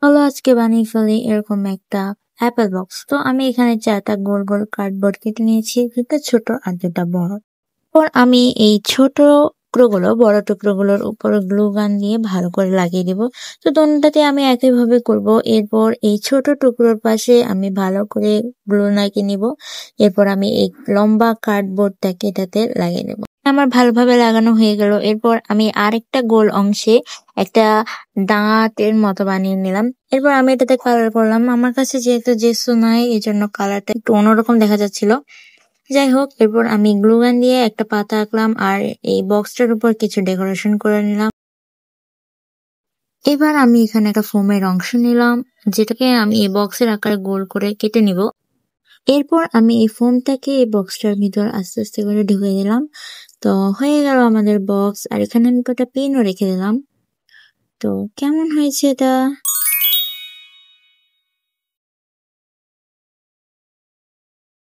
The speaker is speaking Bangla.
চলো আজকে বানিয়ে ফেলি এরকম একটা অ্যাপেল বক্স। তো আমি এখানে 4টা গোল গোল কার্ডবোর্ড কেটে নিয়েছি, 2টা ছোট আর 2টা বড়। পর আমি এই ছোট টুকরোগুলো বড় টুকরোগুলোর উপর গ্লু গান দিয়ে ভালো করে লাগিয়ে দিব। তো দোনোটাতে আমি একইভাবে করব। এরপর এই ছোট টুকরোর পাশে আমি ভালো করে গ্লু লাগিয়ে নিব। এরপর আমি এই লম্বা কার্ডবোর্ডটাকে এটাতে লাগিয়ে নেব। আমার ভালোভাবে লাগানো হয়ে গেল। এরপর আমি আরেকটা গোল অংশে একটা দাঁতের মতো বানিয়ে নিলাম। এরপর আমি এটাতে কালার করলাম। আমার কাছে যেহেতু জেসু নাই, এই জন্য কালারটা একটু অন্যরকম দেখা যাচ্ছিল। যাই হোক, এরপর আমি গ্লু গান দিয়ে একটা পাতা আঁকলাম আর এই বক্সটার উপর কিছু ডেকোরেশন করে নিলাম। এবার আমি এখানে একটা ফোমের অংশ নিলাম, যেটাকে আমি এই বক্সের আকারে গোল করে কেটে নিব। এরপর আমি এই ফোমটাকে এই বক্সটার ভিতর আস্তে আস্তে করে ঢুকিয়ে দিলাম। তো হয়ে গেল আমাদের বক্স। আর এখানে আমি কটা পেনও রেখে দিলাম। তো কেমন হয়েছে এটা?